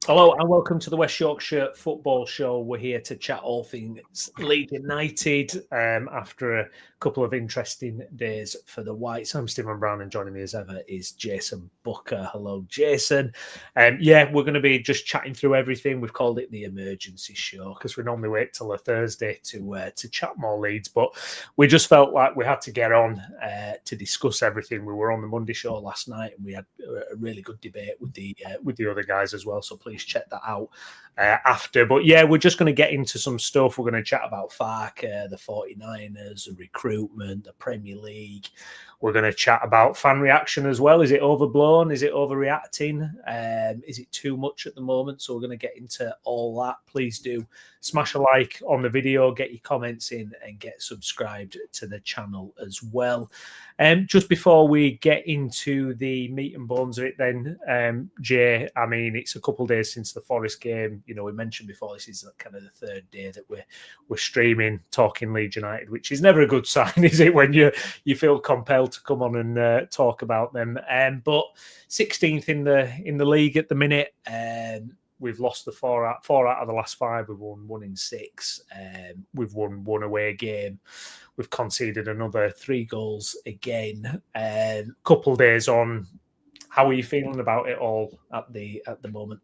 Hello and welcome to the West Yorkshire Football Show. We're here to chat all things Leeds United after a couple of interesting days for the Whites. I'm Stephen Brown and joining me as ever is Jason Booker. Hello, Jason. We're going to be just chatting through everything. We've called it the emergency show because we normally wait till a Thursday to chat more Leeds, but we just felt like we had to get on to discuss everything. We were on the Monday show last night and we had a really good debate with the other guys as well, so please check that out after. But yeah, we're just going to get into some stuff. We're going to chat about Farke, the 49ers, the recruitment, the Premier League. We're going to chat about fan reaction as well. Is it overblown? Is it overreacting? Is it too much at the moment? So we're going to get into all that. Please do smash a like on the video, get your comments in and get subscribed to the channel as well. Just before we get into the meat and bones of it then, Jay, I mean, it's a couple of days since the Forest game. You know, we mentioned before, this is kind of the third day that we're streaming, talking Leeds United, which is never a good sign, is it, when you feel compelled to come on and talk about them. But 16th in the league at the minute. We've lost the four out of the last five. We've won 1 in 6. We've won 1 away game. We've conceded another 3 goals again. Couple days on, how are you feeling about it all at the moment?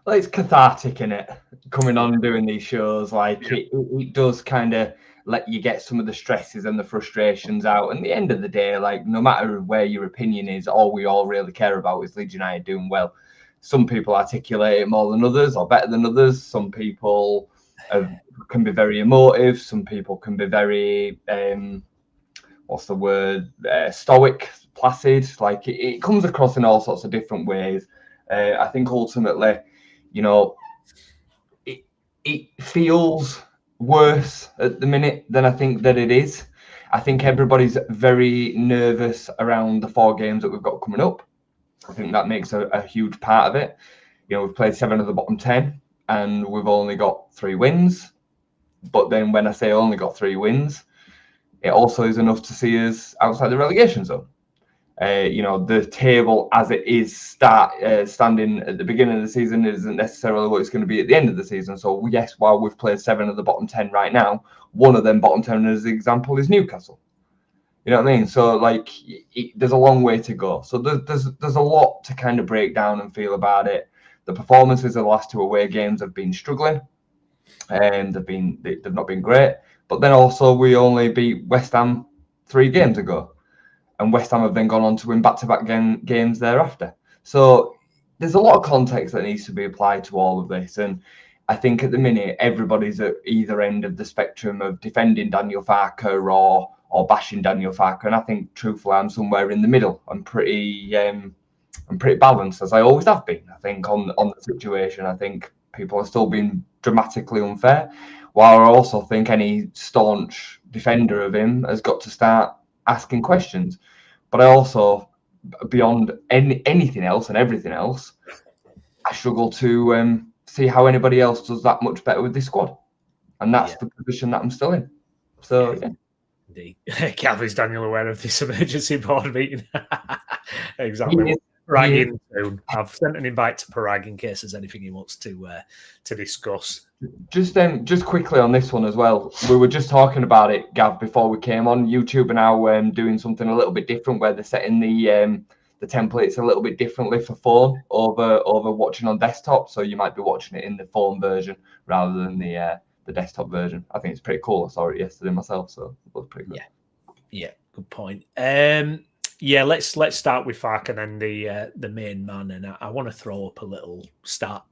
Well, it's cathartic, isn't it? Coming on and doing these shows, it does kind of let you get some of the stresses and the frustrations out. And at the end of the day, no matter where your opinion is, all we all really care about is Leeds United doing well. Some people articulate it more than others or better than others. Some people can be very emotive. Some people can be very, stoic, placid. It comes across in all sorts of different ways. I think ultimately, it feels worse at the minute than I think that it is. I think everybody's very nervous around the 4 games that we've got coming up. I think that makes a huge part of it. We've played 7 of the bottom 10 and we've only got 3 wins. But then when I say only got 3 wins, it also is enough to see us outside the relegation zone. The table as it is standing at the beginning of the season isn't necessarily what it's going to be at the end of the season. So yes, while we've played 7 of the bottom 10 right now, one of them bottom 10 as an example is Newcastle. You know what I mean? So there's a long way to go. So there's a lot to kind of break down and feel about it. The performances of the last 2 away games have been struggling, and they've not been great. But then also we only beat West Ham 3 games ago, and West Ham have then gone on to win back-to-back games thereafter. So there's a lot of context that needs to be applied to all of this, and I think at the minute everybody's at either end of the spectrum of defending Daniel Farke or bashing Daniel Farke, and I think truthfully I'm somewhere in the middle. I'm pretty balanced, as I always have been. I think on the situation, I think people are still being dramatically unfair, while I also think any staunch defender of him has got to start asking questions. But I also, beyond anything else and everything else, I struggle to see how anybody else does that much better with this squad, and that's the position that I'm still in. So yeah. Indeed. Gav, is Daniel aware of this emergency board meeting? Exactly. Right in soon. I've sent an invite to Parag in case there's anything he wants to discuss. Just quickly on this one as well. We were just talking about it, Gav, before we came on. YouTube are now doing something a little bit different, where they're setting the templates a little bit differently for phone over watching on desktop. So you might be watching it in the phone version rather than the desktop version. I think it's pretty cool. I saw it yesterday myself, so it was pretty good. Yeah, good point. Let's start with Farke and then the main man, and I want to throw up a little stat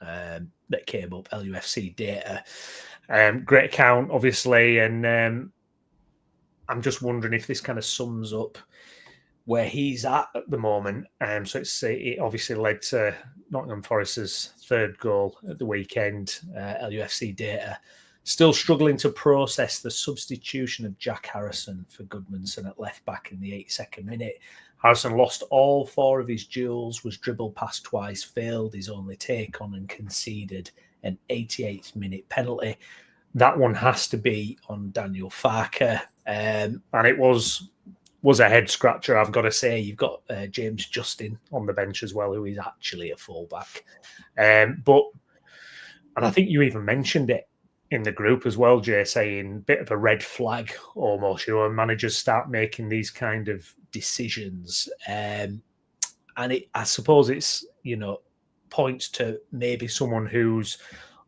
that came up, LUFC data. Great account, obviously, and I'm just wondering if this kind of sums up where he's at the moment. So it obviously led to Nottingham Forest's 3rd goal at the weekend. LUFC data still struggling to process the substitution of Jack Harrison for Goodmanson at left back in the 82nd minute. Harrison lost all 4 of his duels, was dribbled past twice, failed his only take on and conceded an 88th minute penalty. That one has to be on Daniel Farke. And it was was a head scratcher, I've got to say. You've got James Justin on the bench as well, who is actually a fullback. And I think you even mentioned it in the group as well, Jay, saying bit of a red flag almost. When managers start making these kind of decisions, and I suppose it's points to maybe someone who's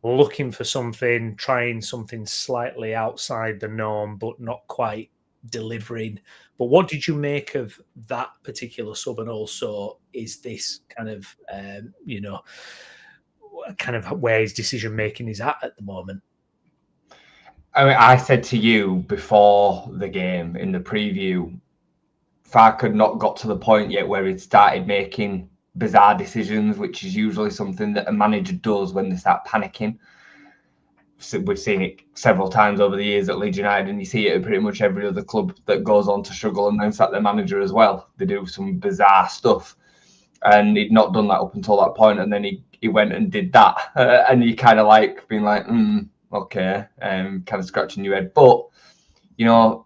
looking for something, trying something slightly outside the norm, but not quite delivering. But what did you make of that particular sub? And also, is this kind of where his decision making is at the moment? I mean, I said to you before the game in the preview, Farke had not got to the point yet where he'd started making bizarre decisions, which is usually something that a manager does when they start panicking. So we've seen it several times over the years at Leeds United, and you see it at pretty much every other club that goes on to struggle and then sack their manager as well. They do some bizarre stuff, and he'd not done that up until that point, and then he went and did that, and you kind of like being like, okay, kind of scratching your head. But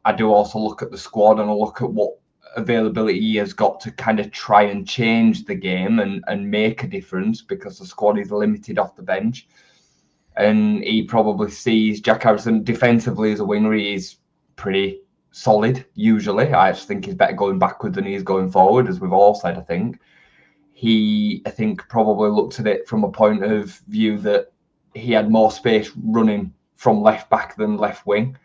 I do also look at the squad and I look at what availability he has got to kind of try and change the game and make a difference, because the squad is limited off the bench. And he probably sees Jack Harrison defensively as a winger. He's pretty solid usually. I actually think he's better going backward than he is going forward, as we've all said. I think probably looked at it from a point of view that he had more space running from left back than left wing.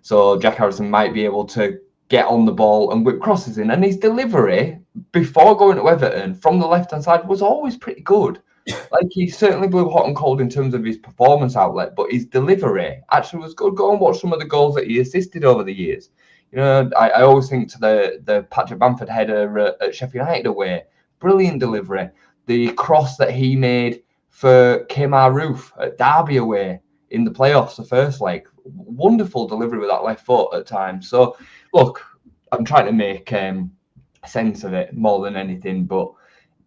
So Jack Harrison might be able to get on the ball and whip crosses in. And his delivery before going to Everton from the left-hand side was always pretty good. Like, he certainly blew hot and cold in terms of his performance outlet, but his delivery actually was good. Go and watch some of the goals that he assisted over the years. I always think to the Patrick Bamford header at Sheffield United away, brilliant delivery. The cross that he made for Kemar Roof at Derby away in the playoffs, the first leg, wonderful delivery with that left foot at times. So, look, I'm trying to make sense of it more than anything, but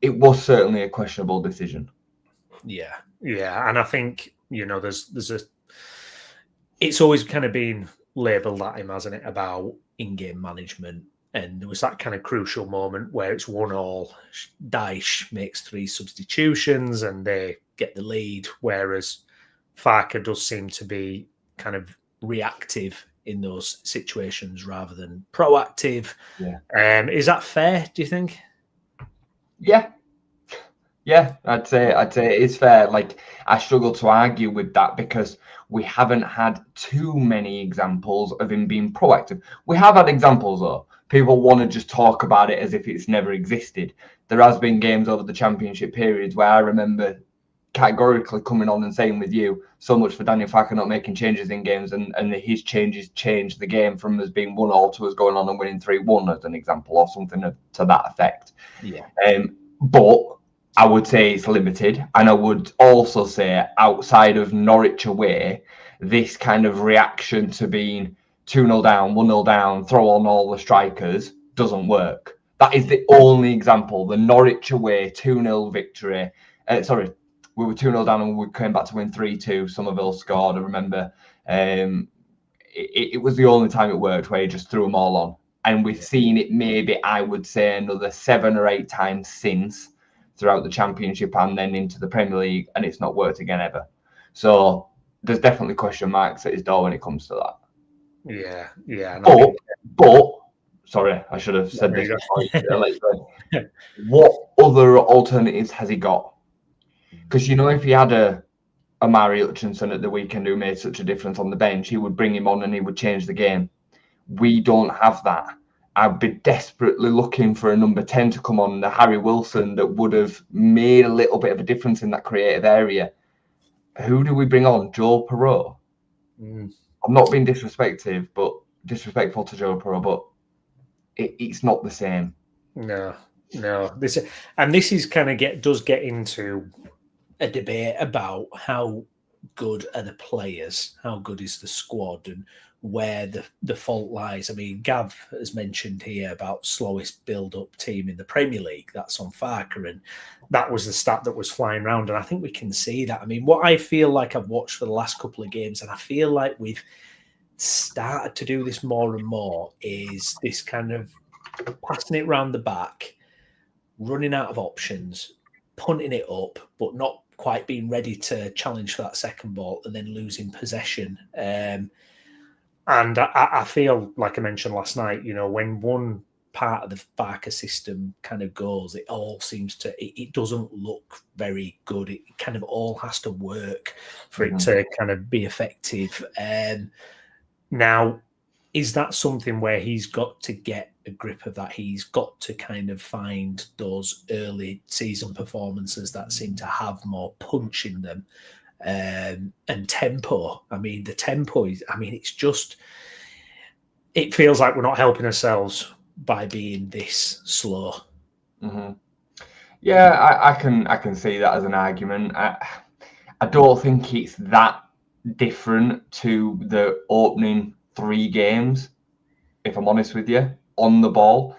it was certainly a questionable decision. Yeah, and I think it's always kind of been labelled at him, hasn't it, about in-game management, and there was that kind of crucial moment where it's 1-1. Dyche makes 3 substitutions and they get the lead, whereas Farke does seem to be kind of reactive in those situations rather than proactive. Yeah. Is that fair, do you think? Yeah, I'd say it is fair. Like, I struggle to argue with that because we haven't had too many examples of him being proactive. We have had examples, though. People want to just talk about it as if it's never existed. There has been games over the championship periods where I remember categorically coming on and saying with you, so much for Daniel Farke not making changes in games, and his changes changed the game from us being 1-1 to us going on and winning 3-1 as an example, or something to that effect. Yeah. But I would say it's limited, and I would also say outside of Norwich away, this kind of reaction to being 2-0 down, 1-0 down, throw on all the strikers doesn't work. That is the only example. The Norwich away 2-0 victory. We were 2-0 down and we came back to win 3-2. Somerville scored, I remember. It was the only time it worked, where he just threw them all on. And we've seen it maybe, I would say, another 7 or 8 times since, throughout the Championship and then into the Premier League, and it's not worked again ever. So there's definitely question marks at his door when it comes to that. Yeah. But sorry, I should have said this before. What other alternatives has he got? Because, if he had a Amari Hutchinson at the weekend who made such a difference on the bench, he would bring him on and he would change the game. We don't have that. I'd be desperately looking for a number 10 to come on, the Harry Wilson, that would have made a little bit of a difference in that creative area. Who do we bring on? Joe Perreault? I'm not being disrespectful to Joe Perreault, but it's not the same. No. This is kind of does get into a debate about how good are the players, how good is the squad, and where the fault lies. I mean, Gav has mentioned here about slowest build-up team in the Premier League. That's on Farke, and that was the stat that was flying around, and I think we can see that. I mean, what I feel like I've watched for the last couple of games, and I feel like we've started to do this more and more, is this kind of passing it round the back, running out of options, punting it up, but not quite being ready to challenge for that second ball, and then losing possession. And I feel, like I mentioned last night, when one part of the Farke'S system kind of goes, it all seems to, it doesn't look very good. It kind of all has to work for it to kind of be effective. Now, is that something where he's got to get a grip of that? He's got to kind of find those early season performances that seem to have more punch in them, and tempo. I mean, the tempo is, it's just, it feels like we're not helping ourselves by being this slow. Yeah, I can see that as an argument. I don't think it's that different to the opening 3 games, if I'm honest with you, on the ball.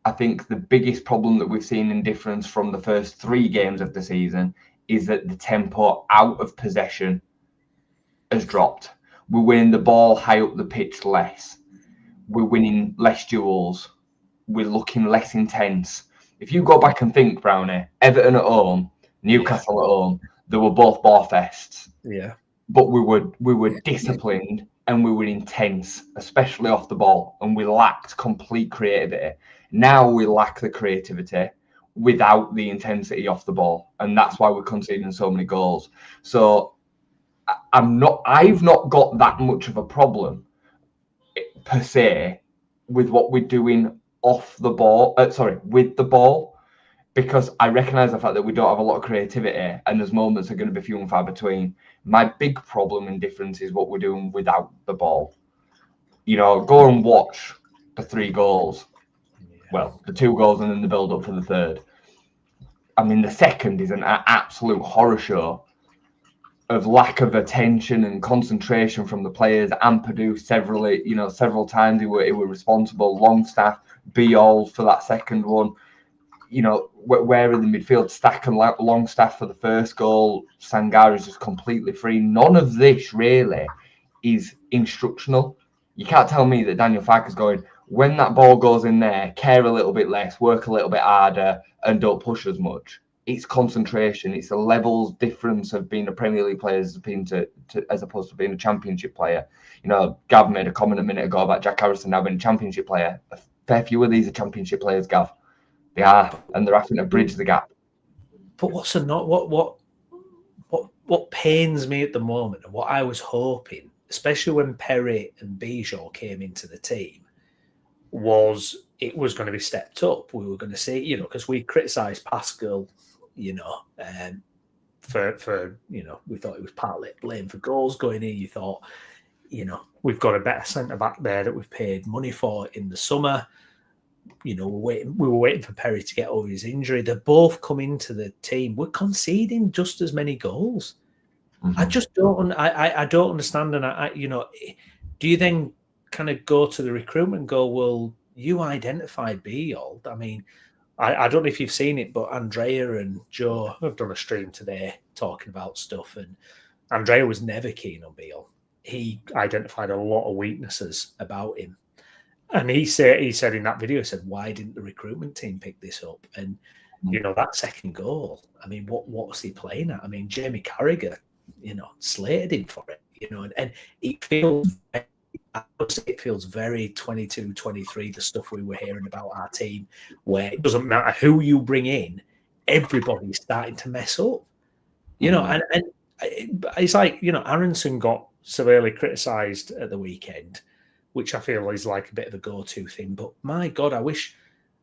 I think the biggest problem that we've seen in difference from the first 3 games of the season is that the tempo out of possession has dropped. We're winning the ball high up the pitch less. We're winning less duels. We're looking less intense. If you go back and think, Browney, Everton at home, Newcastle at home, they were both ball fests. Yeah. But we were disciplined and we were intense, especially off the ball, and we lacked complete creativity. Now we lack the creativity without the intensity off the ball, and that's why we're conceding so many goals. So I've not got that much of a problem per se with what we're doing off the ball. With the ball. Because I recognise the fact that we don't have a lot of creativity and those moments are going to be few and far between. My big problem and difference is what we're doing without the ball. Go and watch the 3 goals. Yeah. Well, the 2 goals and then the build-up for the third. I mean, the second is an absolute horror show of lack of attention and concentration from the players. Ampadu several times who were responsible. Longstaff, Be-all for that second one. Where in the midfield, Stack and Longstaff for the first goal, Sangare is just completely free. None of this really is instructional. You can't tell me that Daniel Farke's going, when that ball goes in there, care a little bit less, work a little bit harder, and don't push as much. It's concentration. It's the levels difference of being a Premier League player as opposed to being a Championship player. Gav made a comment a minute ago about Jack Harrison now being a Championship player. A fair few of these are Championship players, Gav. They are, and they're having to bridge the gap. But what pains me at the moment, and what I was hoping, especially when Perry and Bijou came into the team, was it was going to be stepped up. We were going to see, because we criticised Pascal, for we thought it was partly blame for goals going in. You thought, we've got a better centre back there that we've paid money for in the summer. We were waiting for Perry to get over his injury. They both come into the team. We're conceding just as many goals. I just don't. I don't understand. And do you then kind of go to the recruitment and go, well, you identified Be-all? I mean, I don't know if you've seen it, but Andrea and Joe have done a stream today talking about stuff, and Andrea was never keen on Be-all. He identified a lot of weaknesses about him. And he said in that video, why didn't the recruitment team pick this up? And, that second goal, I mean, what was he playing at? I mean, Jamie Carragher, slated him for it, and it feels very 22, 23, the stuff we were hearing about our team, where it doesn't matter who you bring in, everybody's starting to mess up, and it's like, Aronson got severely criticised at the weekend, which I feel is like a bit of a go-to thing. But my God, I wish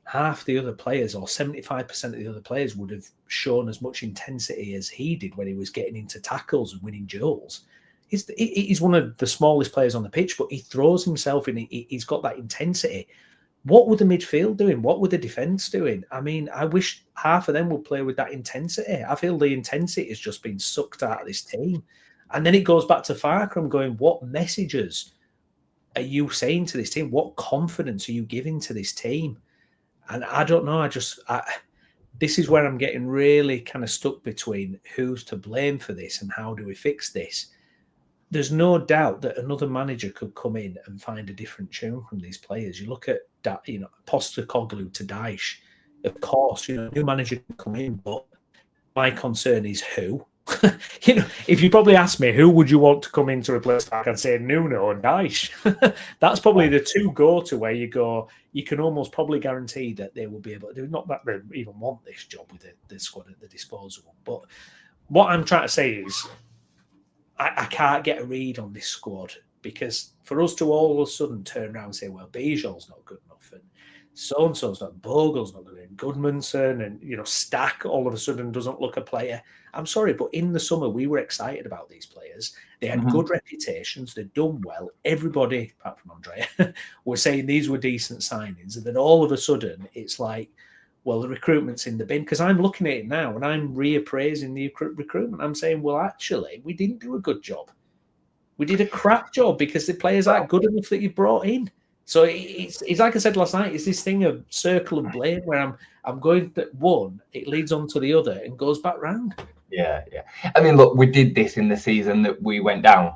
half the other players or 75% of the other players would have shown as much intensity as he did when he was getting into tackles and winning duels. He's one of the smallest players on the pitch, but he throws himself in. He's got that intensity. What were the midfield doing? What were the defence doing? I mean, I wish half of them would play with that intensity. I feel the intensity has just been sucked out of this team. And then it goes back to Farke. I'm going, what messages are you saying to this team? What confidence are you giving to this team? And I don't know. This is where I'm getting really kind of stuck between who's to blame for this and how do we fix this. there's no doubt that another manager could come in and find a different tune from these players. You look at that, Postecoglou to Dyche. Of course, new manager can come in, but my concern is who. If you probably ask me who would you want to come in to replace Farke, I'd say Nuno and Dyche. That's probably the two go-to where you can almost probably guarantee that they will be able to do. Not that they even want this job with the squad at the disposal, but what I'm trying to say is I can't get a read on this squad, because for us to all of a sudden turn around and say, well, Bijol's not good enough, and so-and-so's not, Bogle's not good enough, Goodmanson, and, Stack all of a sudden doesn't look a player. I'm sorry, but in the summer, we were excited about these players. They had good reputations. They'd done well. Everybody, apart from Andrea, were saying these were decent signings. And then all of a sudden, it's like, well, the recruitment's in the bin. Because I'm looking at it now and I'm reappraising the recruitment. I'm saying, well, actually, we didn't do a good job. We did a crap job because the players aren't good enough that you brought in. So it's like I said last night, it's this thing of circle and blame where I'm going that one, it leads on to the other and goes back round. Yeah. I mean, look, we did this in the season that we went down.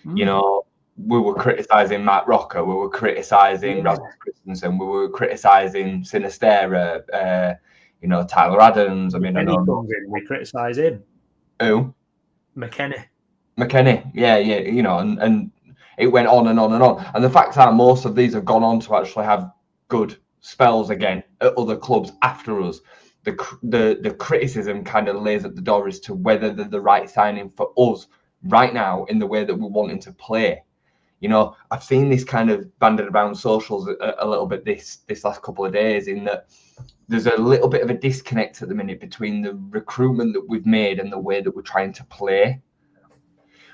We were criticising Matt Rocker, we were criticising Rasmus Christensen, we were criticising Sinistera, Tyler Adams. I mean, I know we criticise him. Who? McKennie, yeah, and it went on and on and on. And the facts are most of these have gone on to actually have good spells again at other clubs after us. The criticism kind of lays at the door as to whether they're the right signing for us right now in the way that we're wanting to play. I've seen this kind of banded around socials a little bit this last couple of days, in that there's a little bit of a disconnect at the minute between the recruitment that we've made and the way that we're trying to play.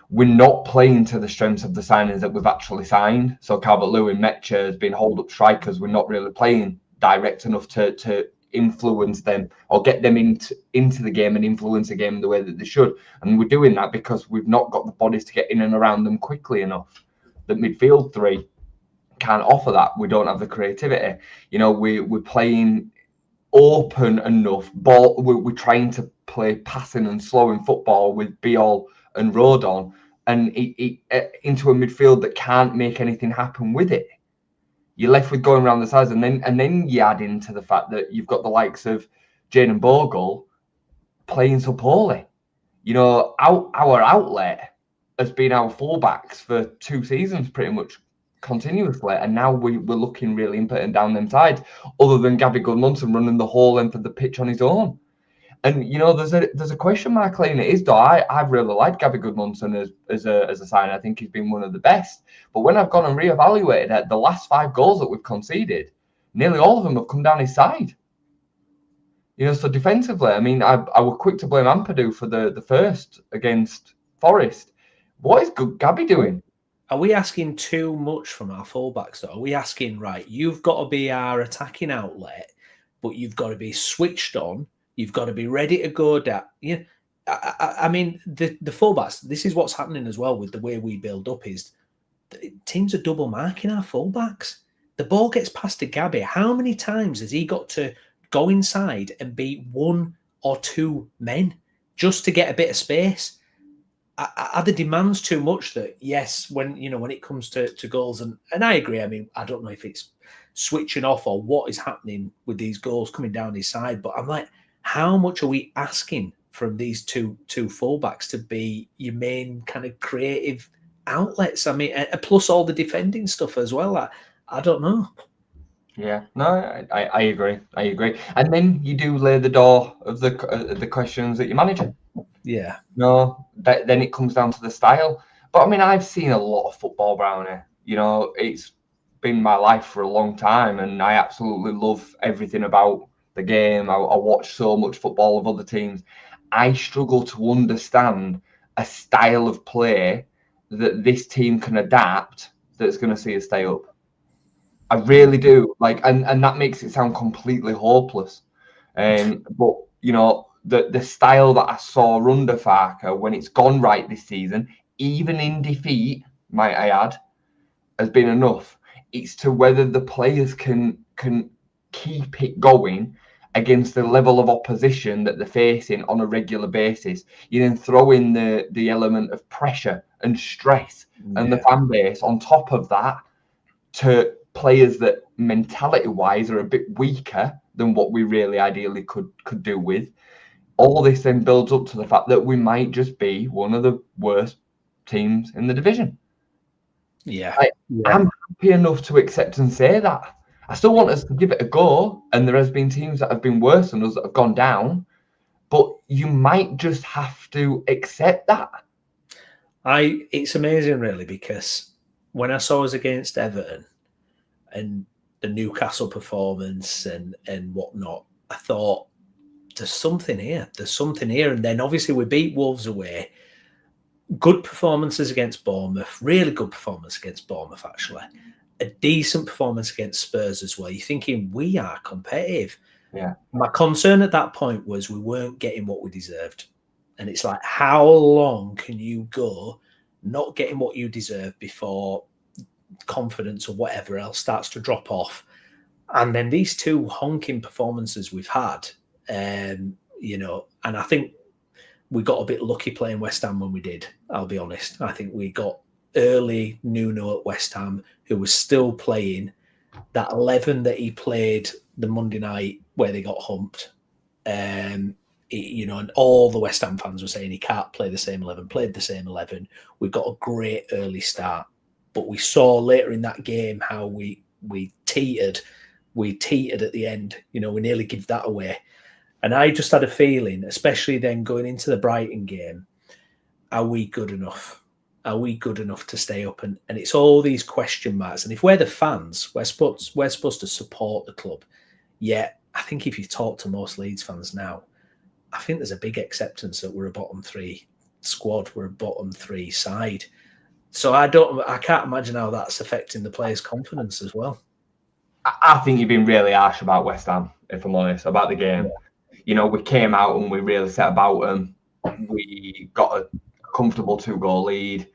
We're not playing to the strengths of the signings that we've actually signed. So Calvert-Lewin, Mecha has been hold up strikers. We're not really playing direct enough to influence them or get them into the game and influence the game the way that they should. And we're doing that because we've not got the bodies to get in and around them quickly enough. The midfield three can't offer that. We don't have the creativity. We're playing open enough ball. We're trying to play passing and slowing football with Biol and Rodon, and into a midfield that can't make anything happen with it. You're left with going around the sides, and then you add into the fact that you've got the likes of Jane and Bogle playing so poorly. Our outlet has been our fullbacks for 2 seasons pretty much continuously, and now we're looking really impotent down them sides, other than Gabby Goodmanson running the whole length of the pitch on his own. And there's a question mark laying it is, though. I've really liked Gabby Goodmanson as a sign. I think he's been one of the best. But when I've gone and reevaluated it, the last 5 goals that we've conceded, nearly all of them have come down his side. So defensively, I mean, I were quick to blame Ampadu for the first against Forest. What is Gabby doing? Are we asking too much from our fullbacks, though? Are we asking, right, you've got to be our attacking outlet, but you've got to be switched on. You've got to be ready to go down. Yeah, I mean, the fullbacks, this is what's happening as well with the way we build up, is teams are double marking our fullbacks. The ball gets passed to Gabby. How many times has he got to go inside and beat 1 or 2 men just to get a bit of space? Are the demands too much that, yes, when it comes to goals, and I agree. I mean, I don't know if it's switching off or what is happening with these goals coming down his side, but I'm like, how much are we asking from these two fullbacks to be your main kind of creative outlets? I mean, plus all the defending stuff as well. I don't know. Yeah, no, I agree. And then you do lay the door of the questions at your manager. Yeah. No, then it comes down to the style. But I mean, I've seen a lot of football, Brownie. It's been my life for a long time, and I absolutely love everything about the game. I watch so much football of other teams. I struggle to understand a style of play that this team can adapt that's going to see us stay up. I really do. And that makes it sound completely hopeless. But the style that I saw under Farke, when it's gone right this season, even in defeat, might I add, has been enough. It's to whether the players can keep it going against the level of opposition that they're facing on a regular basis. You then throw in the element of pressure and stress and the fan base on top of that to players that mentality-wise are a bit weaker than what we really ideally could do with. All this then builds up to the fact that we might just be one of the worst teams in the division. I'm happy enough to accept and say that. I still want us to give it a go, and there has been teams that have been worse than us that have gone down, but you might just have to accept that. It's amazing, really, because when I saw us against Everton and the Newcastle performance and whatnot, I thought, there's something here. There's something here. And then obviously we beat Wolves away. Good performances against Bournemouth. Really good performance against Bournemouth, actually. A decent performance against Spurs as well. You're thinking, we are competitive. Yeah. My concern at that point was we weren't getting what we deserved. And it's like, how long can you go not getting what you deserve before confidence or whatever else starts to drop off? And then these two honking performances we've had, you know, and I think we got a bit lucky playing West Ham when we did, I'll be honest. I think we got early Nuno at West Ham, who was still playing that 11 that he played the Monday night where they got humped. You know, and all the West Ham fans were saying he can't play the same 11, played the same 11. We got a great early start. But we saw later in that game how we teetered. We teetered at the end. You know, we nearly gave that away. And I just had a feeling, especially then going into the Brighton game, are we good enough? Are we good enough to stay up? And it's all these question marks. And if we're the fans, we're supposed to support the club. Yet, I think if you talk to most Leeds fans now, I think there's a big acceptance that we're a bottom three squad, we're a bottom three side. So I can't imagine how that's affecting the players' confidence as well. I think you've been really harsh about West Ham, if I'm honest, about the game. Yeah. You know, we came out and we really set about them. We got a comfortable 2-goal lead.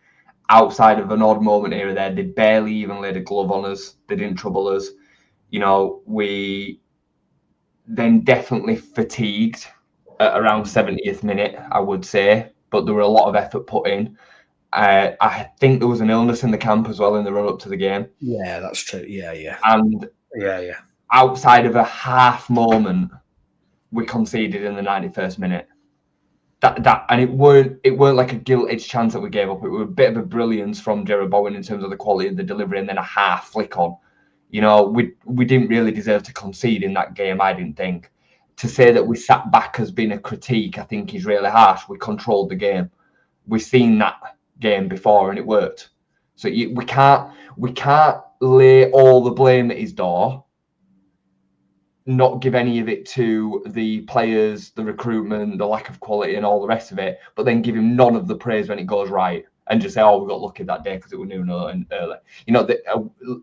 Outside of an odd moment here or there, they barely even laid a glove on us. They didn't trouble us. You know, we then definitely fatigued at around 70th minute, I would say. But there were a lot of effort put in. I think there was an illness in the camp as well in the run-up to the game. Yeah, that's true. Yeah. And outside of a half moment, we conceded in the 91st minute. And it weren't like a gilt-edged chance that we gave up. It was a bit of a brilliance from Jarrod Bowen in terms of the quality of the delivery, and then a half flick on. You know, we didn't really deserve to concede in that game, I didn't think. To say that we sat back has been a critique, I think is really harsh. We controlled the game. We've seen that game before and it worked. So we can't lay all the blame at his door, not give any of it to the players, the recruitment, the lack of quality and all the rest of it, but then give him none of the praise when it goes right and just say, oh, we got lucky that day because it was Nuno and early. You know,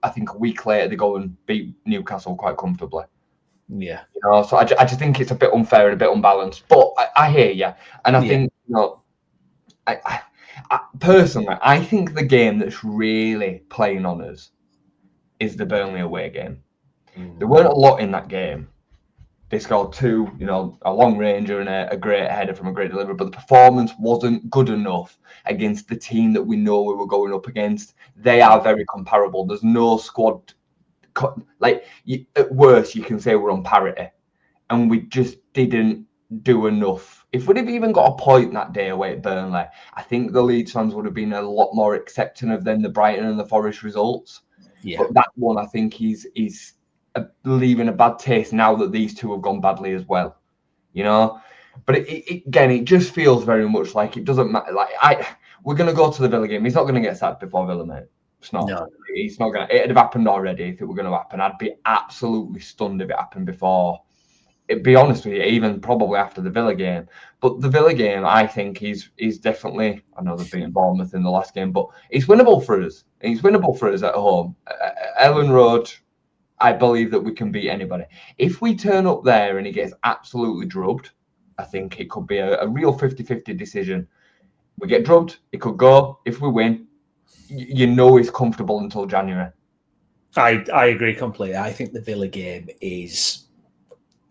I think a week later they go and beat Newcastle quite comfortably. Yeah. You know, so I just think it's a bit unfair and a bit unbalanced. But I hear you. And I think, you know, I personally, I think the game that's really playing on us is the Burnley away game. There weren't a lot in that game. They scored 2, you know, a long ranger and a great header from a great delivery, but the performance wasn't good enough against the team that we know we were going up against. They are very comparable. There's no squad. At worst, you can say we're on parity. And we just didn't do enough. If we'd have even got a point that day away at Burnley, I think the Leeds fans would have been a lot more accepting of then the Brighton and the Forest results. Yeah. But that one, I think, is leaving a bad taste now that these two have gone badly as well. You know? But it just feels very much like it doesn't matter. We're going to go to the Villa game. He's not going to get sacked before Villa, mate. It's not. No. It's not going to. It'd have happened already if it were going to happen. I'd be absolutely stunned if it happened before. It'd be honest with you, even probably after the Villa game. But the Villa game, I think, is definitely. I know they've beaten Bournemouth in the last game, but it's winnable for us. It's winnable for us at home. Ellen Road, I believe that we can beat anybody. If we turn up there and he gets absolutely drubbed, I think it could be a real 50-50 decision. We get drubbed, it could go. If we win, you know he's comfortable until January. I agree completely. I think the Villa game is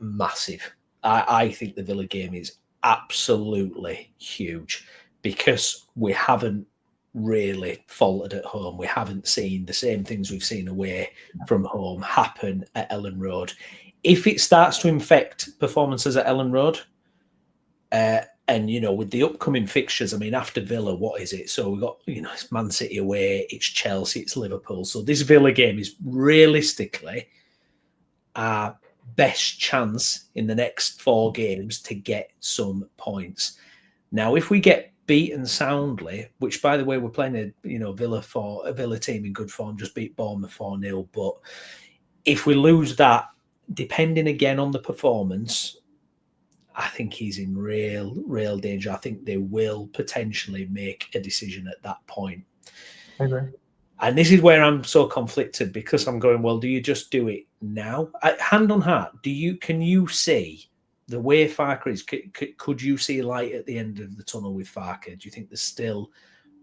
massive. I think the Villa game is absolutely huge because we haven't really faltered at home. We haven't seen the same things we've seen away from home happen at Ellen Road. If it starts to infect performances at Ellen Road, and, you know, with the upcoming fixtures, I mean, after Villa, what is it? So we've got, you know, it's Man City away, it's Chelsea, it's Liverpool. So this Villa game is realistically our best chance in the next 4 games to get some points. Now, if we get beaten soundly, which, by the way, we're playing a Villa team in good form, just beat Bournemouth 4-0. But if we lose that, depending again on the performance, I think he's in real danger. I think they will potentially make a decision at that point. I agree. And this is where I'm so conflicted, because I'm going, well, do you just do it now? Hand on heart, can you see the way Farke is? Could you see light at the end of the tunnel with Farke? Do you think there's still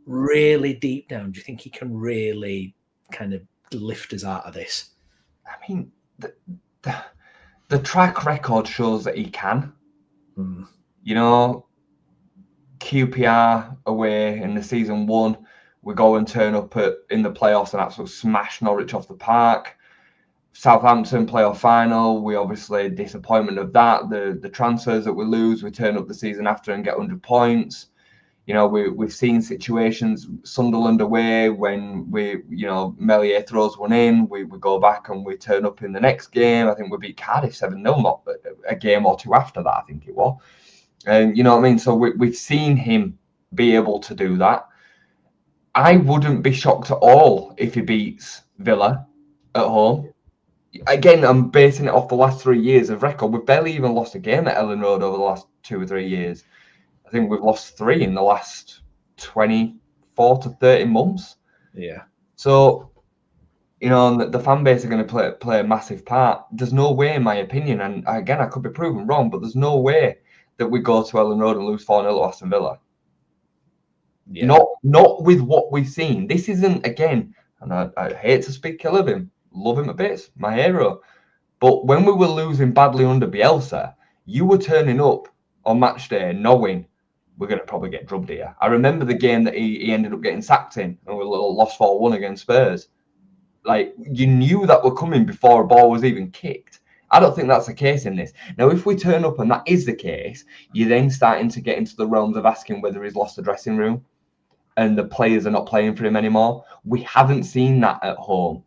really deep down? Do you think he can really kind of lift us out of this? I mean, the track record shows that he can. You know, QPR away in the season 1, we go and turn up in the playoffs and absolutely smash Norwich off the park. Southampton playoff final, we obviously disappointment of that. The transfers that we lose, we turn up the season after and get 100 points. You know, we've seen situations, Sunderland away, when Melier throws one in, we go back and we turn up in the next game. I think we beat Cardiff 7-0, not a game or two after that, I think it was. And you know what I mean? So we've seen him be able to do that. I wouldn't be shocked at all if he beats Villa at home. Again, I'm basing it off the last 3 years of record. We've barely even lost a game at Ellen Road over the last 2 or 3 years. I think we've lost 3 in the last 24 to 30 months. Yeah. So, you know, the fan base are going to play a massive part. There's no way, in my opinion, and again, I could be proven wrong, but there's no way that we go to Ellen Road and lose 4-0 to Aston Villa. Yeah. Not with what we've seen. This isn't, again, and I hate to speak ill of him, love him a bit, my hero. But when we were losing badly under Bielsa, you were turning up on match day knowing we're going to probably get drubbed here. I remember the game that he ended up getting sacked in, and we lost 4-1 against Spurs. Like, you knew that were coming before a ball was even kicked. I don't think that's the case in this. Now, if we turn up and that is the case, you're then starting to get into the realms of asking whether he's lost the dressing room and the players are not playing for him anymore. We haven't seen that at home.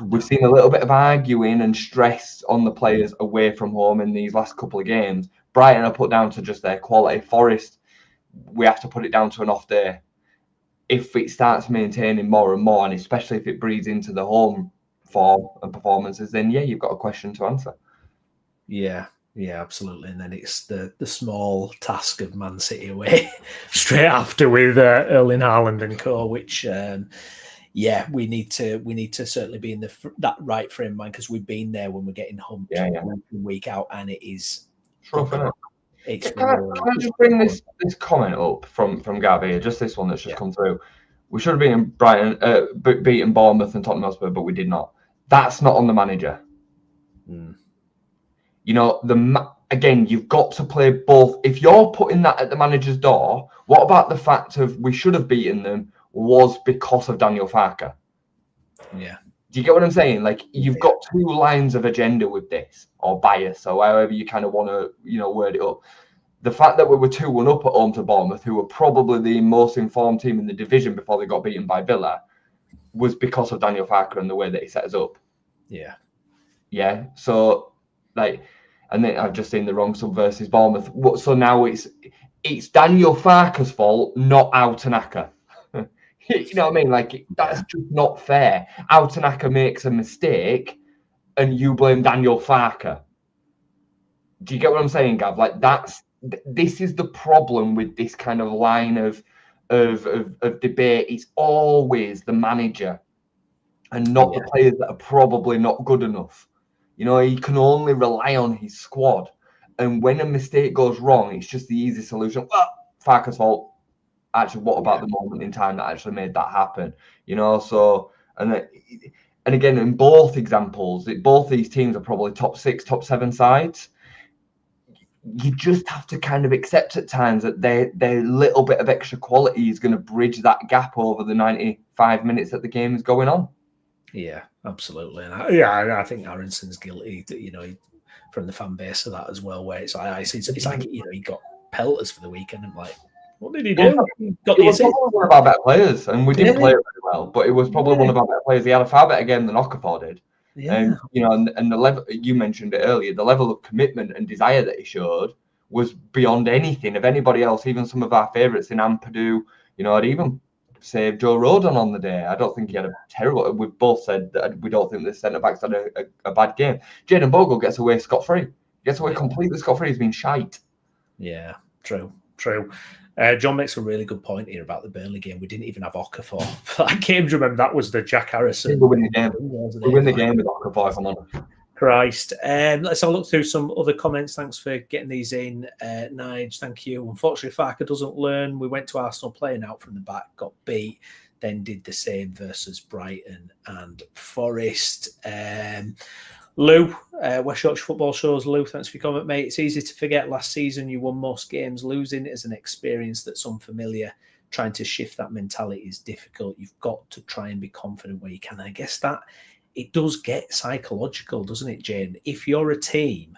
We've seen a little bit of arguing and stress on the players away from home in these last couple of games. Brighton are put down to just their quality. Forest, we have to put it down to an off day. If it starts maintaining more and more, and especially if it breeds into the home form and performances, then yeah, you've got a question to answer. Yeah, absolutely. And then it's the small task of Man City away straight after with Erling Haaland and co, which we need to certainly be in that right frame of mind, because we've been there when we're getting humped week out, and it is. Sure, can I just bring this comment up from Gav here, just this one that's just come through? We should have beaten Bournemouth and Tottenham Hotspur, but we did not. That's not on the manager. You know, again, you've got to play both. If you're putting that at the manager's door, what about the fact of we should have beaten them was because of Daniel Farke? Yeah. Do you get what I'm saying? Like, you've got 2 lines of agenda with this, or bias, or however you kind of want to, you know, word it up. The fact that we were 2-1 up at home to Bournemouth, who were probably the most informed team in the division before they got beaten by Villa, was because of Daniel Farke and the way that he set us up. Yeah. Yeah. So, like, and then I've just seen the wrong sub versus Bournemouth. So now it's Daniel Farke's fault, not Autanaka. You know what I mean? Like, that's just not fair. Autanaka makes a mistake and you blame Daniel Farke. Do you get what I'm saying, Gav? Like, this is the problem with this kind of line of debate. It's always the manager and not the players that are probably not good enough. You know, he can only rely on his squad. And when a mistake goes wrong, it's just the easy solution. Well, Farke's fault. Actually, what about the moment in time that actually made that happen? You know, so, and again, in both examples, both these teams are probably top 6, top 7 sides. you just have to kind of accept at times that their little bit of extra quality is going to bridge that gap over the 95 minutes that the game is going on. Yeah, absolutely. And I think Aronson's guilty, from the fan base of that as well, where it's like, he got pelters for the weekend. I'm like, what did he do? It was probably one of our better players, and we didn't play it very well, but it was probably one of our better players. He had a far better game than Okafor did. Yeah. And the level, you mentioned it earlier, the level of commitment and desire that he showed was beyond anything of anybody else, even some of our favourites in Ampadu. I'd even say Joe Rodon on the day. I don't think he had a terrible. We've both said that we don't think the centre backs had a bad game. Jayden Bogle gets away scot-free. Gets away completely scot-free. He's been shite. Yeah, true. John makes a really good point here about the Burnley game. We didn't even have Okafor for that game. Do you remember that was the Jack Harrison? We win the game. We win the game with Okafor, if I'm honest. Christ. Let's have a look through some other comments. Thanks for getting these in, Nige. Thank you. Unfortunately, Farke doesn't learn. We went to Arsenal playing out from the back, got beat, then did the same versus Brighton and Forest. Lou, West Yorkshire Football Shows. Lou, thanks for your comment, mate. It's easy to forget last season you won most games. Losing is an experience that's unfamiliar. Trying to shift that mentality is difficult. You've got to try and be confident where you can. And I guess that it does get psychological, doesn't it, Jane? If you're a team,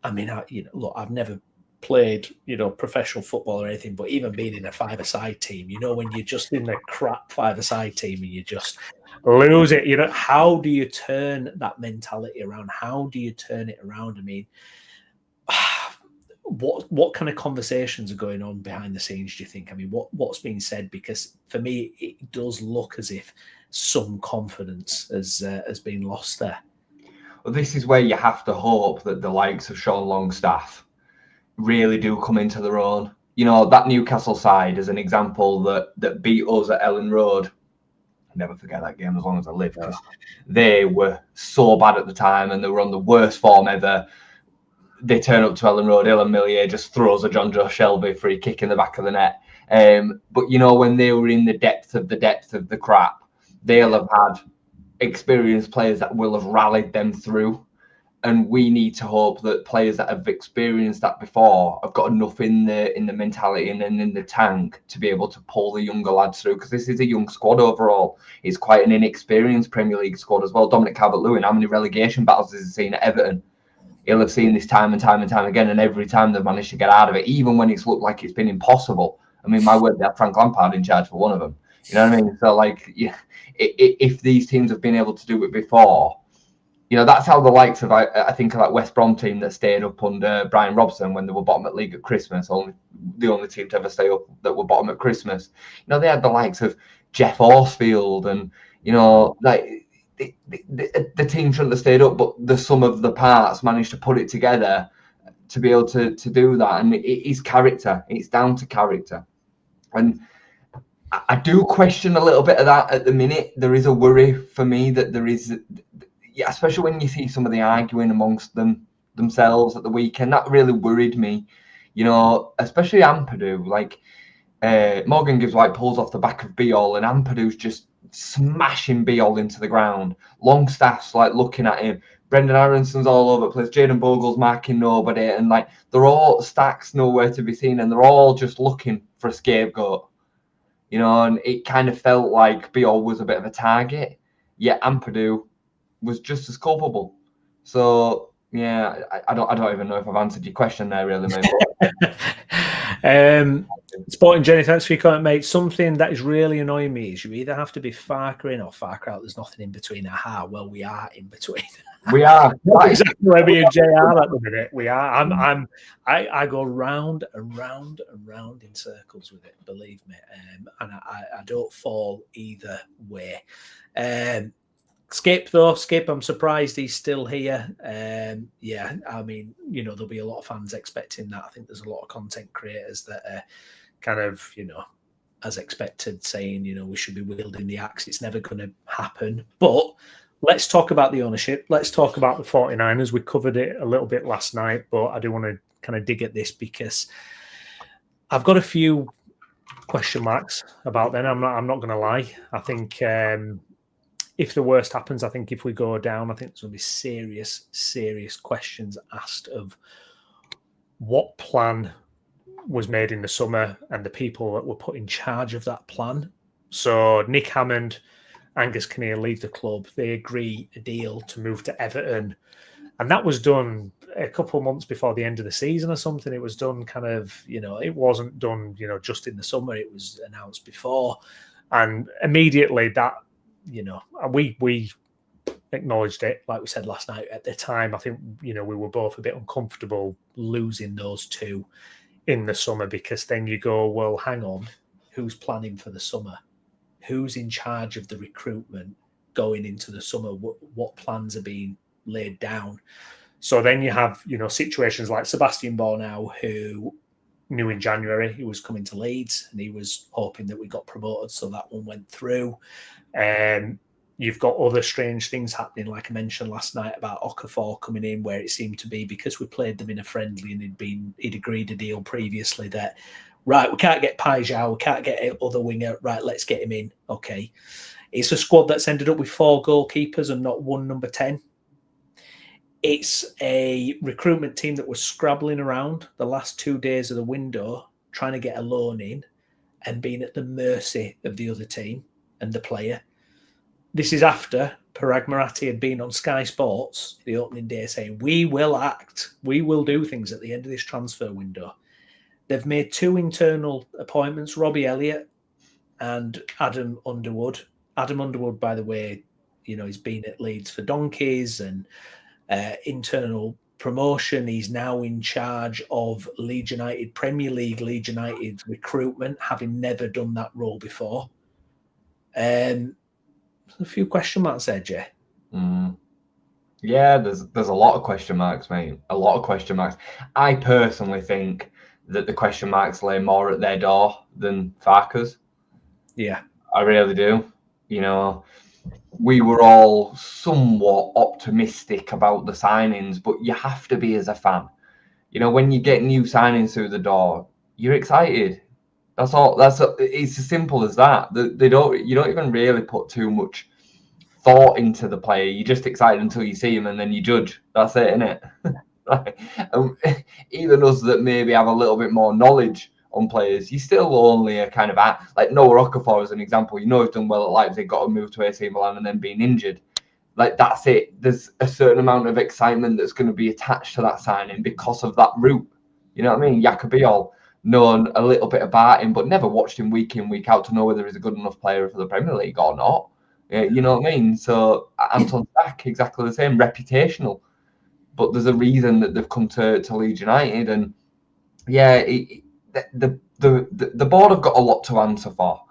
I mean, look, I've never played, professional football or anything, but even being in a five-a-side team, when you're just in the crap five-a-side team and you just lose it, how do you turn that mentality around? How do you turn it around? I mean, what kind of conversations are going on behind the scenes, do you think? I mean, what's being said? Because for me, it does look as if some confidence has been lost there. Well, this is where you have to hope that the likes of Sean Longstaff really do come into their own. That Newcastle side is an example that beat us at Ellen Road. I'll never forget that game as long as I live, because they were so bad at the time and they were on the worst form ever. They turn up to Ellen Road, Ilan Millier just throws a John Joe Shelby free kick in the back of the net. But when they were in the depth of the crap, they'll have had experienced players that will have rallied them through. And we need to hope that players that have experienced that before have got enough in the mentality and in the tank to be able to pull the younger lads through. Because this is a young squad overall. It's quite an inexperienced Premier League squad as well. Dominic Calvert-Lewin, how many relegation battles has he seen at Everton? He'll have seen this time and time and time again, and every time they've managed to get out of it, even when it's looked like it's been impossible. I mean, my word, they had Frank Lampard in charge for one of them. You know what I mean? So, if these teams have been able to do it before, that's how the likes of, I think, of that West Brom team that stayed up under Brian Robson when they were bottom at league at Christmas, the only team to ever stay up that were bottom at Christmas. They had the likes of Jeff Horsfield and, the team shouldn't have stayed up, but the sum of the parts managed to put it together to be able to do that. And it is character. It's down to character. And I do question a little bit of that at the minute. There is a worry for me that there is, especially when you see some of the arguing amongst themselves at the weekend. That really worried me, especially Ampadu. Morgan Gibbs White pulls off the back of Beal, and Ampadu's just smashing Beal into the ground. Longstaff's looking at him. Brendan Aronson's all over the place. Jayden Bogle's marking nobody, and they're all stacks nowhere to be seen, and they're all just looking for a scapegoat. And it kind of felt like Beal was a bit of a target, yet Ampadu was just as culpable. So yeah, I don't even know if I've answered your question there, really, mate. Sporting Jenny, thanks for your comment, mate. Something that is really annoying me is you either have to be Farke in or Farke out. There's nothing in between. Aha, well, we are in between. We are. That's exactly where me and Jay are at the minute. We are. I go round and round and round in circles with it, believe me. And I don't fall either way. Skip, I'm surprised he's still here. Yeah, I mean, there'll be a lot of fans expecting that. I think there's a lot of content creators that are kind of, as expected, saying, we should be wielding the axe. It's never going to happen. But let's talk about the ownership. Let's talk about the 49ers. We covered it a little bit last night, but I do want to kind of dig at this because I've got a few question marks about them. I'm not going to lie. I think if the worst happens, I think if we go down, I think there's going to be serious questions asked of what plan was made in the summer and the people that were put in charge of that plan. So Nick Hammond, Angus Kinnear leave the club. They agree a deal to move to Everton. And that was done a couple of months before the end of the season or something. It was done kind of, it wasn't done, just in the summer. It was announced before. And immediately that, we acknowledged it, like we said last night. At the time, I think, we were both a bit uncomfortable losing those two in the summer, because then you go, well, hang on, who's planning for the summer? Who's in charge of the recruitment going into the summer? What plans are being laid down? So then you have, situations like Sebastian Bornau, who knew in January he was coming to Leeds and he was hoping that we got promoted. So that one went through. You've got other strange things happening, like I mentioned last night about Okafor coming in, where it seemed to be because we played them in a friendly and he'd agreed a deal previously that, right, we can't get Pajau, we can't get other winger, right, let's get him in. Okay. It's a squad that's ended up with 4 goalkeepers and not one number 10. It's a recruitment team that was scrabbling around the last 2 days of the window, trying to get a loan in and being at the mercy of the other team and the player. This is after Parag Marathi had been on Sky Sports the opening day saying, we will act, we will do things at the end of this transfer window. They've made 2 internal appointments, Robbie Elliott and Adam Underwood. Adam Underwood, by the way, he's been at Leeds for donkeys and internal promotion. He's now in charge of Leeds United, Premier League Leeds United recruitment, having never done that role before. A few question marks there, Jay. Yeah, there's a lot of question marks, mate. A lot of question marks. I personally think that the question marks lay more at their door than Farke'S. Yeah. I really do. We were all somewhat optimistic about the signings, but you have to be as a fan. When you get new signings through the door, you're excited. That's all. It's as simple as that. You don't even really put too much thought into the player. You're just excited until you see him, and then you judge. That's it, isn't it? Even us that maybe have a little bit more knowledge on players, you still only a kind of like Noah Okafor as an example. He's done well at Leipzig, got to move to AC Milan, and then being injured. Like, that's it. There's a certain amount of excitement that's going to be attached to that signing because of that route. You know what I mean? Jacobiol, known a little bit about him, but never watched him week in, week out to know whether he's a good enough player for the Premier League or not. You know what I mean? So Anton Stack, exactly the same, reputational. But there's a reason that they've come to Leeds United, and yeah, the board have got a lot to answer for.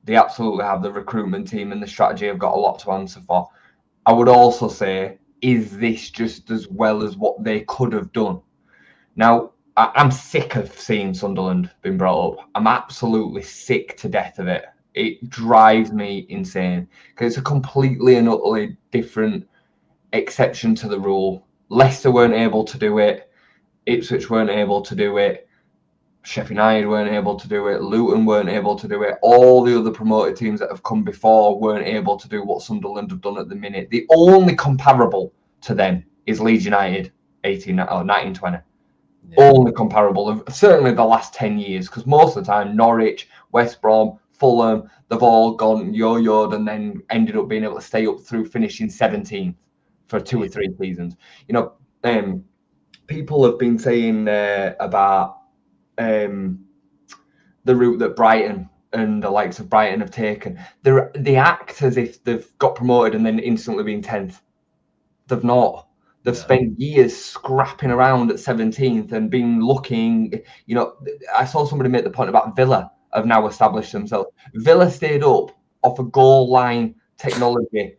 They absolutely have. The recruitment team and the strategy have got a lot to answer for. I would also say, is this just as well as what they could have done? Now, I'm sick of seeing Sunderland being brought up. I'm absolutely sick to death of it. It drives me insane because it's a completely and utterly different exception to the rule. Leicester weren't able to do it. Ipswich weren't able to do it. Sheffield United weren't able to do it. Luton weren't able to do it. All the other promoted teams that have come before weren't able to do what Sunderland have done at the minute. The only comparable to them is Leeds United 1920. Yeah. Only comparable of certainly the last 10 years, because most of the time Norwich, West Brom, Fulham, they've all gone yo-yoed and then ended up being able to stay up through finishing 17th for 2 or 3 seasons. People have been saying about the route that Brighton and the likes of Brighton have taken. They act as if they've got promoted and then instantly been 10th. They've not. They've spent years scrapping around at 17th and been looking. I saw somebody make the point about Villa have now established themselves. Villa stayed up off a goal line technology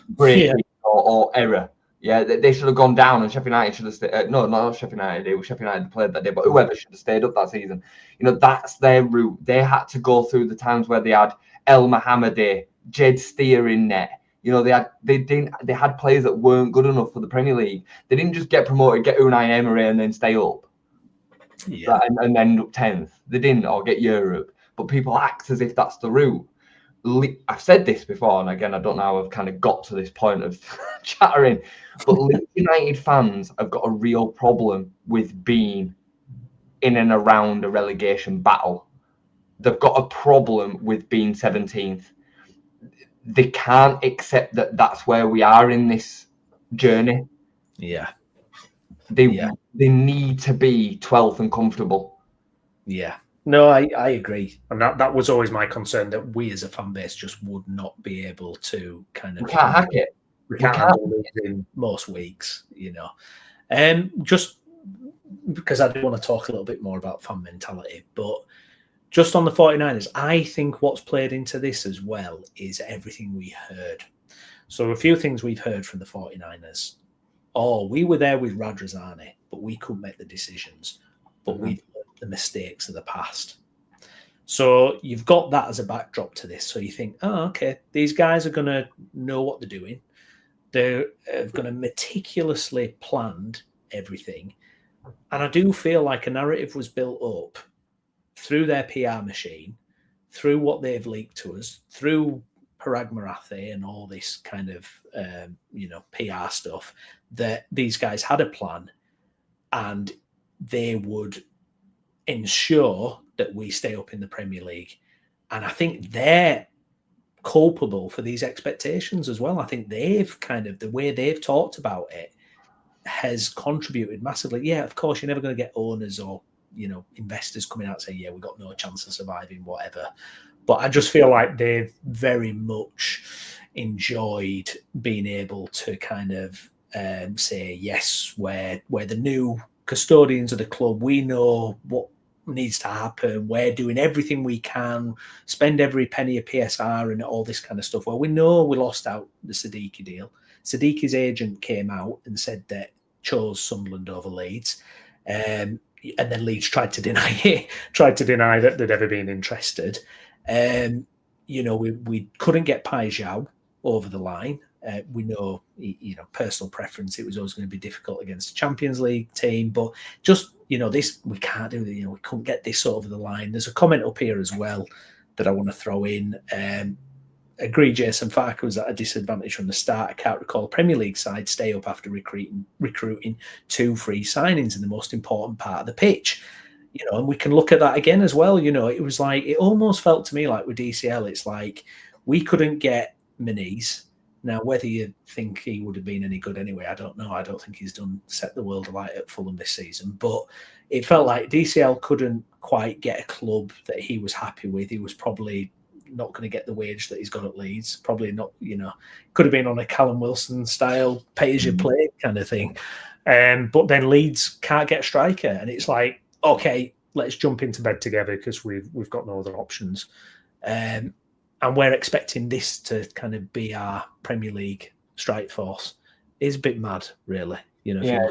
break or error. Yeah, they should have gone down, and Sheffield United should have stayed. No, not Sheffield United. It was Sheffield United played that day, but whoever should have stayed up that season. That's their route. They had to go through the times where they had El Mohammadi, Jed Steer in net. They had players that weren't good enough for the Premier League. They didn't just get promoted, get Unai Emery, and then stay up. Yeah. And end up 10th. They didn't, or get Europe. But people act as if that's the route. I've said this before, and again, I don't know how I've kind of got to this point of chattering, but Leeds United fans have got a real problem with being in and around a relegation battle. They've got a problem with being 17th. They can't accept that that's where we are in this journey. Yeah. They need to be 12th and comfortable. Yeah. No, I agree. And that was always my concern, that we as a fan base just would not be able to kind of... We can't hack it. We can't handle it in most weeks, you know. Just because I do want to talk a little bit more about fan mentality, but just on the 49ers, I think what's played into this as well is everything we heard. So a few things we've heard from the 49ers. Oh, we were there with Radrazani, but we couldn't make the decisions. But we've learned the mistakes of the past. So you've got that as a backdrop to this. So you think, oh, okay, these guys are going to know what they're doing. They're going to meticulously planned everything. And I do feel like a narrative was built up through their PR machine, through what they've leaked to us, through Parag Marathi and all this kind of, PR stuff, that these guys had a plan and they would ensure that we stay up in the Premier League. And I think they're culpable for these expectations as well. I think they've kind of, the way they've talked about it has contributed massively. Yeah, of course, you're never going to get owners or, investors coming out saying, yeah, we've got no chance of surviving, whatever. But I just feel like they've very much enjoyed being able to kind of say, yes, we're the new custodians of the club. We know what needs to happen. We're doing everything we can, spend every penny of PSR and all this kind of stuff. Well, we know we lost out the Siddiqui deal. Siddiqui's agent came out and said that chose Sunderland over Leeds. And then Leeds tried to deny that they'd ever been interested. We couldn't get Pai Zhao over the line. We know, personal preference, it was always going to be difficult against a Champions League team, but just, this, we can't do it, we couldn't get this over the line. There's a comment up here as well that I want to throw in. Agree, Jason Farke was at a disadvantage from the start. I can't recall a Premier League side stay up after recruiting 2 free signings in the most important part of the pitch. And we can look at that again as well. It was like, it almost felt to me like with DCL, it's like we couldn't get Muniz. Now, whether you think he would have been any good anyway, I don't know. I don't think he's set the world alight at Fulham this season. But it felt like DCL couldn't quite get a club that he was happy with. He was probably not going to get the wage that he's got at Leeds. Probably not, could have been on a Callum Wilson style pay-as-you-play kind of thing. But then Leeds can't get a striker. And it's like, okay, let's jump into bed together because we've got no other options. And we're expecting this to kind of be our Premier League strike force. It's a bit mad, really. Yeah.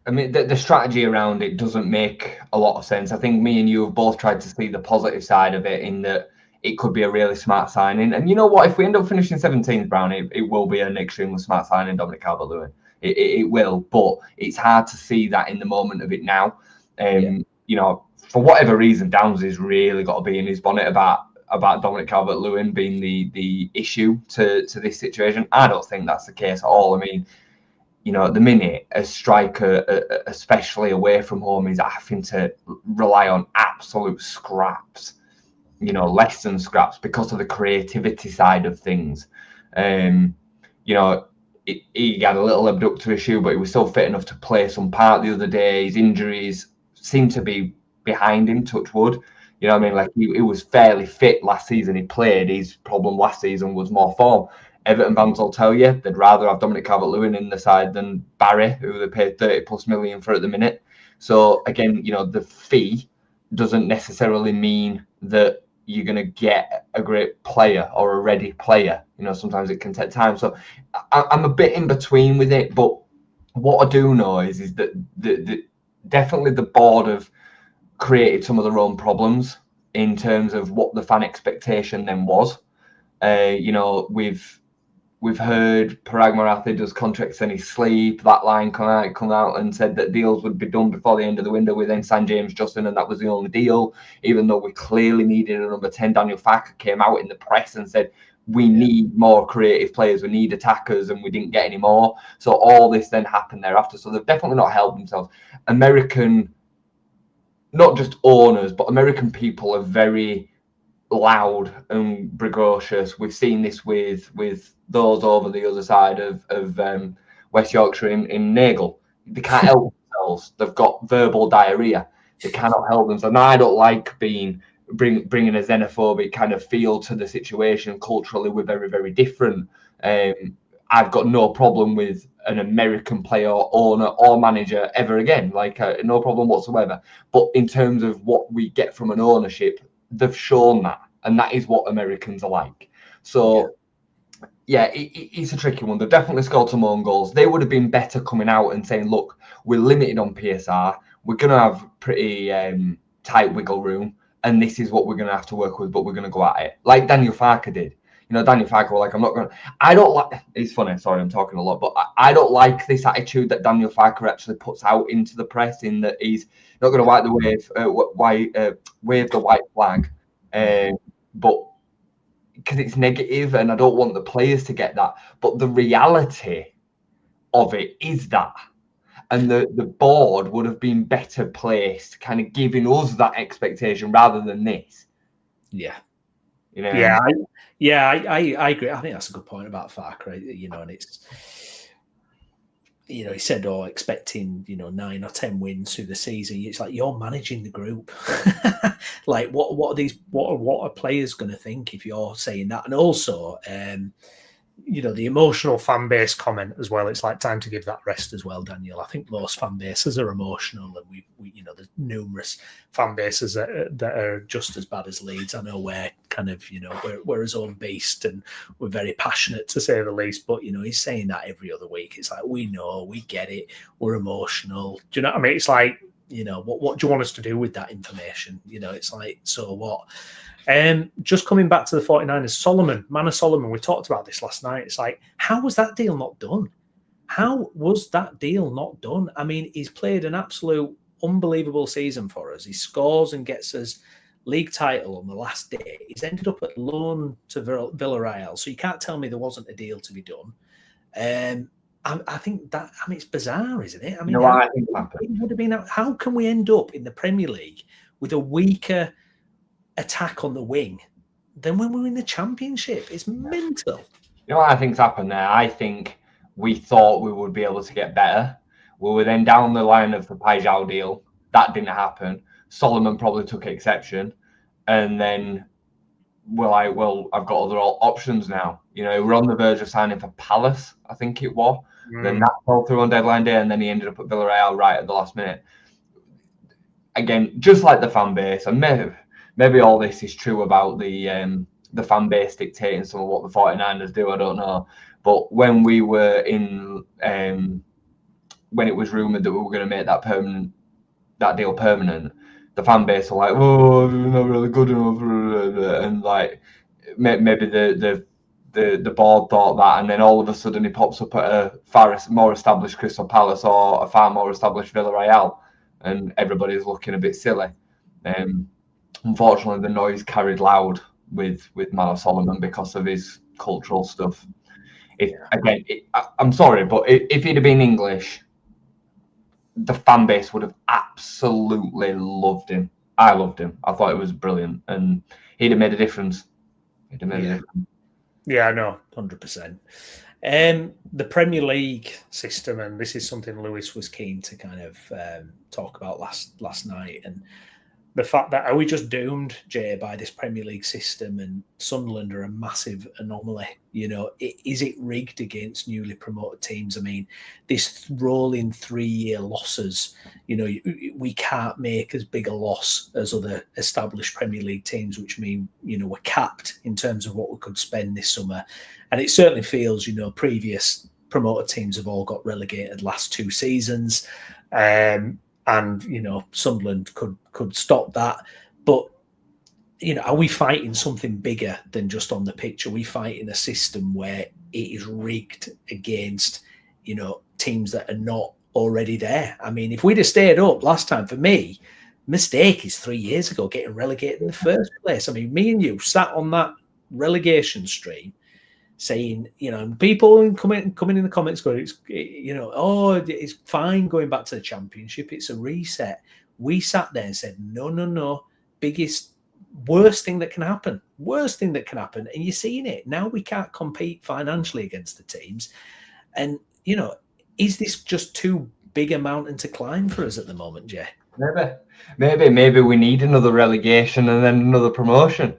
I mean, the strategy around it doesn't make a lot of sense. I think me and you have both tried to see the positive side of it in that it could be a really smart signing. And you know what? If we end up finishing 17th, Browney, it will be an extremely smart signing, Dominic Calvert-Lewin. It will. But it's hard to see that in the moment of it now. For whatever reason, Downsy's really got to be in his bonnet about Dominic Calvert-Lewin being the issue to this situation. I don't think that's the case at all. I mean, at the minute, a striker, especially away from home, is having to rely on absolute scraps, less than scraps because of the creativity side of things. He had a little abductor issue, but he was still fit enough to play some part the other day. His injuries seem to be behind him, touch wood. You know what I mean? Like he was fairly fit last season. He played. His problem last season was more form. Everton fans will tell you they'd rather have Dominic Calvert-Lewin in the side than Barry, who they paid 30+ million for at the minute. So again, the fee doesn't necessarily mean that you're going to get a great player or a ready player. Sometimes it can take time. So I'm a bit in between with it. But what I do know is that definitely the board have created some of their own problems We've heard Parag Marathi does contracts in his sleep. That line come out and said that deals would be done before the end of the window. We then signed James Justin, and that was the only deal. Even though we clearly needed a number 10, Daniel Farke came out in the press and said, we need more creative players, we need attackers, and we didn't get any more. So all this then happened thereafter. So they've definitely not helped themselves. American, not just owners, but American people are very loud and precocious. We've seen this with those over the other side of West Yorkshire in Nagle. They can't help themselves. They've got verbal diarrhea. They cannot help themselves. And I don't like bringing a xenophobic kind of feel to the situation. Culturally, we're very, very different. I've got no problem with an American player, owner, or manager ever again. Like, no problem whatsoever. But in terms of what we get from an ownership, they've shown that, and that is what Americans are like. So, yeah, it's a tricky one. They've definitely scored some own goals. They would have been better coming out and saying, look, we're limited on PSR. We're going to have pretty tight wiggle room, and this is what we're going to have to work with, but we're going to go at it. Like Daniel Farke did. You know, Daniel Farke were like, I'm not going to... I don't like... It's funny, sorry, I'm talking a lot, but I don't like this attitude that Daniel Farke actually puts out into the press, in that he's not going to wave the white flag. But because it's negative, and I don't want the players to get that. But the reality of it is that. And the board would have been better placed kind of giving us that expectation rather than this. Yeah. You know? I agree. I think that's a good point about Farke, you know, and it's, you know, he said, expecting, you know, 9 or 10 wins through the season. It's like, you're managing the group. Like, what are players going to think if you're saying that? And also, you know, the emotional fan base comment as well. It's like, time to give that rest as well, Daniel. I think most fan bases are emotional, and we you know, there's numerous fan bases that are just as bad as Leeds. I know we're kind of, you know, we're his own beast, and we're very passionate, to say the least. But, you know, he's saying that every other week. It's like, we know, we get it, we're emotional. Do you know what I mean? It's like, you know, what do you want us to do with that information? You know, it's like, so what? Just coming back to the 49ers, Manor Solomon, we talked about this last night. It's like, how was that deal not done? How was that deal not done? I mean, he's played an absolute unbelievable season for us. He scores and gets us league title on the last day. He's ended up at loan to Villarreal, so you can't tell me there wasn't a deal to be done. I think that, I mean, it's bizarre, isn't it? I mean, I think it would have been. How can we end up in the Premier League with a weaker attack on the wing than when we were in the Championship? It's mental. You know what I think's happened there? I think we thought we would be able to get better. We were then down the line of the Pajal deal. That didn't happen. Solomon probably took exception, and then we're like, well, I've got other options now. You know, we're on the verge of signing for Palace, I think it was. Then that fell through on deadline day, and then he ended up at Villarreal right at the last minute. Again, just like the fan base, and maybe all this is true about the fan base dictating some of what the 49ers do, I don't know. But when we were in, when it was rumoured that we were going to make that deal permanent, the fan base were like, oh, we're not really good enough. And like, maybe the board thought that, and then all of a sudden he pops up at a far more established Crystal Palace or a far more established Villarreal, and everybody's looking a bit silly. Unfortunately, the noise carried loud with Manor Solomon because of his cultural stuff. I'm sorry, but if he'd have been English, the fan base would have absolutely loved him. I loved him. I thought it was brilliant, and he'd have made a difference. Yeah, I know, 100%. The Premier League system, and this is something Lewis was keen to kind of talk about last night, and the fact that, are we just doomed, Jay, by this Premier League system, and Sunderland are a massive anomaly? You know, is it rigged against newly promoted teams? I mean, this rolling 3-year losses, you know, we can't make as big a loss as other established Premier League teams, which mean, you know, we're capped in terms of what we could spend this summer. And it certainly feels, you know, previous promoted teams have all got relegated last 2 seasons. And, you know, Sunderland could stop that. But are we fighting something bigger than just on the pitch? Are we fighting a system where it is rigged against, teams that are not already there? I mean, if we'd have stayed up last time, for me, mistake is 3 years ago getting relegated in the first place. I mean, me and you sat on that relegation stream saying, people coming in the comments going, it's fine going back to the Championship. It's a reset. We sat there and said, no, worst thing that can happen. And you're seeing it. Now we can't compete financially against the teams. And, is this just too big a mountain to climb for us at the moment, Jay? Maybe we need another relegation and then another promotion.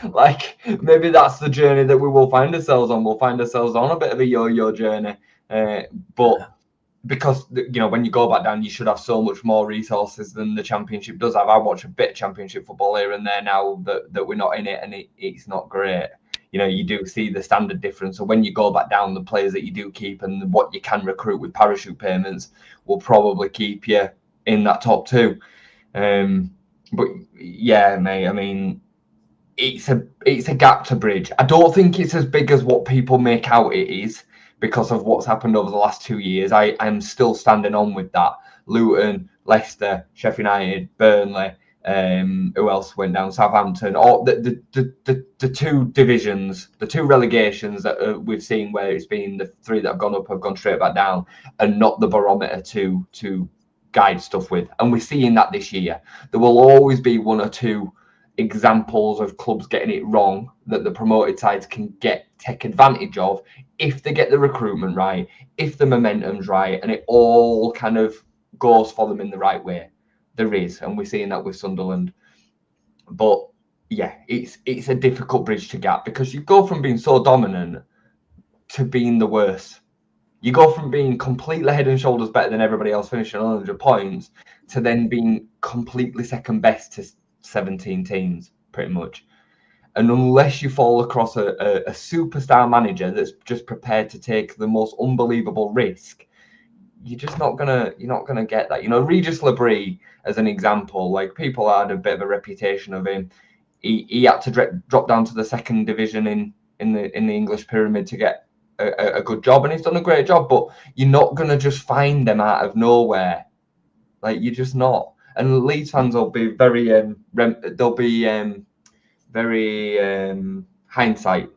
Like maybe that's the journey that we will find ourselves on. We'll find ourselves on a bit of a yo-yo journey. But because, when you go back down, you should have so much more resources than the Championship does have. I watch a bit of Championship football here and there now that we're not in it, and it's not great. You do see the standard difference. So when you go back down, the players that you do keep and what you can recruit with parachute payments will probably keep you in that top two. But yeah, mate, I mean, it's a gap to bridge. I don't think it's as big as what people make out it is because of what's happened over the last 2 years. I am still standing on with that. Luton, Leicester, Sheffield United, Burnley, who else went down? Southampton. All the two divisions, the two relegations that we've seen where it's been the three that have gone up have gone straight back down, and not the barometer to guide stuff with. And we're seeing that this year. There will always be one or two examples of clubs getting it wrong that the promoted sides can take advantage of if they get the recruitment right, if the momentum's right, and it all kind of goes for them in the right way. There is, and we're seeing that with Sunderland. But yeah, it's a difficult bridge to gap because you go from being so dominant to being the worst. You go from being completely head and shoulders better than everybody else, finishing on 100 points, to then being completely second best to 17 teams, pretty much. And unless you fall across a superstar manager that's just prepared to take the most unbelievable risk, you're not gonna get that. Regis Labrie, as an example, like people had a bit of a reputation of him. He had to drop down to the second division in the English pyramid to get a good job, and he's done a great job. But you're not gonna just find them out of nowhere. Like you're just not. And Leeds fans will be very hindsight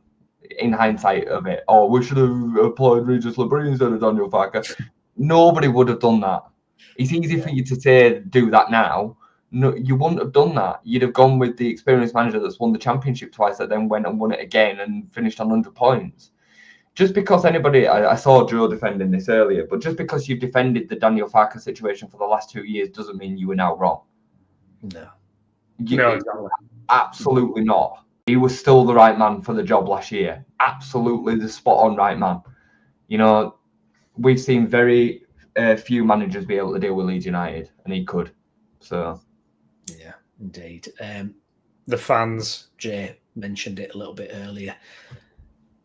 of it. Oh, we should have applied Regis Labrie instead of Daniel Farke. Nobody would have done that. It's easy for you to say do that now. No, you wouldn't have done that. You'd have gone with the experienced manager that's won the Championship twice, that then went and won it again and finished on 100 points. Just because I saw Joe defending this earlier, but just because you've defended the Daniel Farke situation for the last 2 years doesn't mean you were now wrong. No. No, exactly. Absolutely not. He was still the right man for the job last year. Absolutely the spot on right man. We've seen very few managers be able to deal with Leeds United, and he could. So, yeah, indeed. The fans, Jay mentioned it a little bit earlier.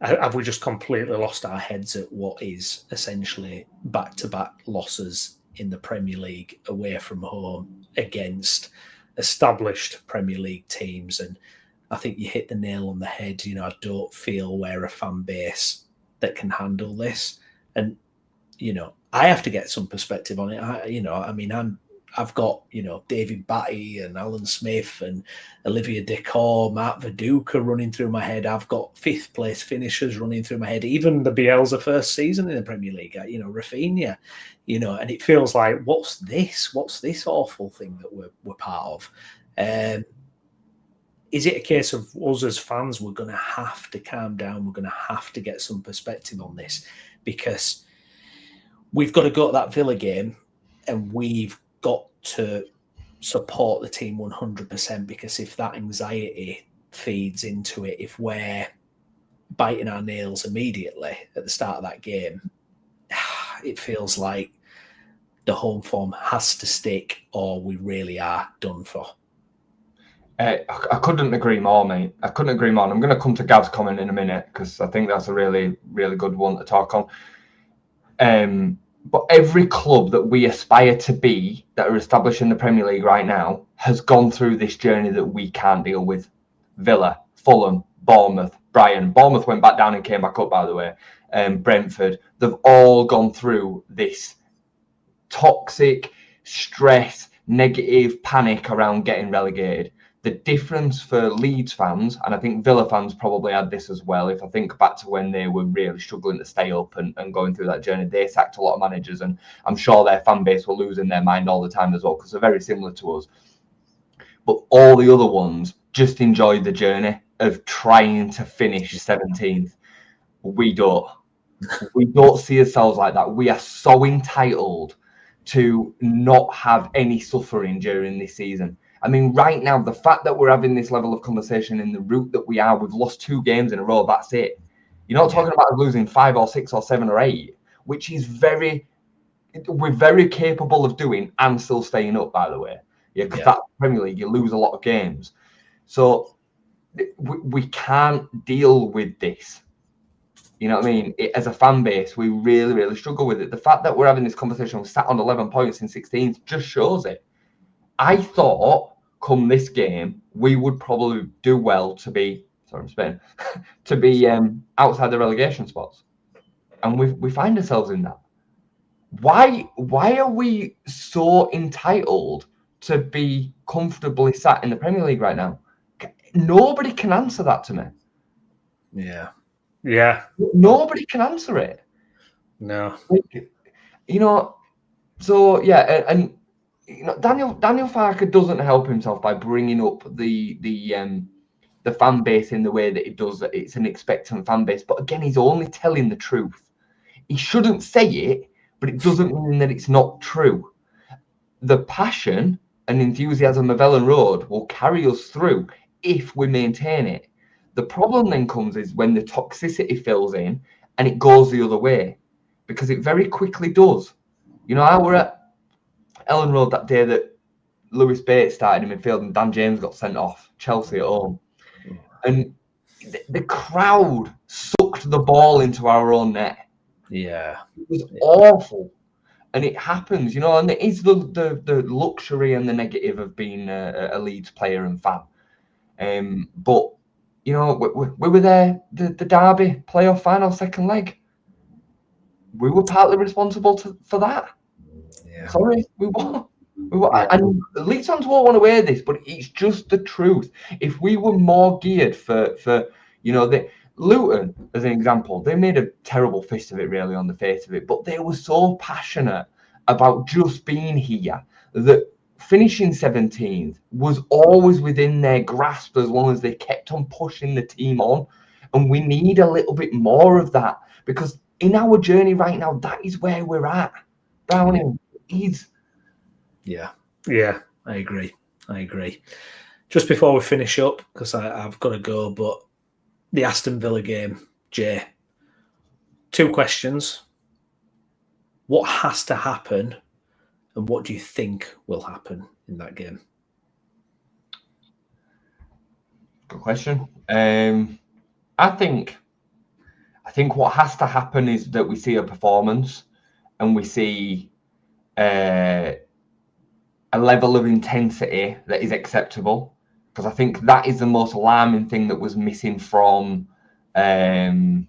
Have we just completely lost our heads at what is essentially back-to-back losses in the Premier League away from home against established Premier League teams? And I think you hit the nail on the head. I don't feel we're a fan base that can handle this. And I have to get some perspective on it. I've got, David Batty and Alan Smith and Olivier Decor, Mark Viduka running through my head. I've got 5th place finishers running through my head. Even the Bielsa first season in the Premier League, Rafinha, and it feels like, what's this? What's this awful thing that we're part of? Is it a case of us as fans, we're going to have to calm down. We're going to have to get some perspective on this, because we've got to go to that Villa game and we've got to support the team 100%, because if that anxiety feeds into it, if we're biting our nails immediately at the start of that game, it feels like the home form has to stick or we really are done for. I couldn't agree more, mate. I couldn't agree more. And I'm going to come to Gav's comment in a minute, because I think that's a really, really good one to talk on. But every club that we aspire to be, that are established in the Premier League right now, has gone through this journey that we can't deal with. Villa, Fulham, Bournemouth, Brighton. Bournemouth went back down and came back up, by the way. Brentford. They've all gone through this toxic stress, negative panic around getting relegated. The difference for Leeds fans, and I think Villa fans probably had this as well, if I think back to when they were really struggling to stay up and going through that journey, they sacked a lot of managers, and I'm sure their fan base were losing their mind all the time as well, because they're very similar to us. But all the other ones just enjoyed the journey of trying to finish 17th. We don't. We don't see ourselves like that. We are so entitled to not have any suffering during this season. I mean, right now, the fact that we're having this level of conversation in the route that we are, we've lost 2 games in a row, that's it. You're not talking about losing 5 or 6 or 7 or 8, which is we're very capable of doing and still staying up, by the way. Yeah, because that's Premier League, you lose a lot of games. So we can't deal with this. You know what I mean? As a fan base, we really, really struggle with it. The fact that we're having this conversation, we're sat on 11 points in 16th, just shows it. I thought, come this game, we would probably do well to be, sorry, I'm spitting, to be outside the relegation spots. And we find ourselves in that. Why are we so entitled to be comfortably sat in the Premier League right now? Nobody can answer that to me. Yeah. Nobody can answer it. No. You know, so yeah, and you know, Daniel Farke doesn't help himself by bringing up the fan base in the way that he does. That it's an expectant fan base, but again, he's only telling the truth. He shouldn't say it, but it doesn't mean that it's not true. The passion and enthusiasm of Ellen Road will carry us through if we maintain it. The problem then comes is when the toxicity fills in and it goes the other way, because it very quickly does. You know, I were at Ellen Road that day that Lewis Bates started in midfield and Dan James got sent off, Chelsea at home. And the crowd sucked the ball into our own net. Yeah. It was awful. And it happens, you know, and it is the luxury and the negative of being a Leeds player and fan. But, you know, we were there, the Derby playoff final, second leg. We were partly responsible for that. Yeah. Sorry, we were. And Leeds fans won't want to hear this, but it's just the truth. If we were more geared for you know, Luton, as an example, they made a terrible fist of it, really, on the face of it, but they were so passionate about just being here that finishing 17th was always within their grasp as long as they kept on pushing the team on. And we need a little bit more of that, because in our journey right now, that is where we're at. Browning is. Yeah, I agree. Just before we finish up, because I've got to go, but the Aston Villa game, Jay, 2 questions. What has to happen, and what do you think will happen in that game? Good question. I think what has to happen is that we see a performance and we see a level of intensity that is acceptable, because I think that is the most alarming thing that was missing from just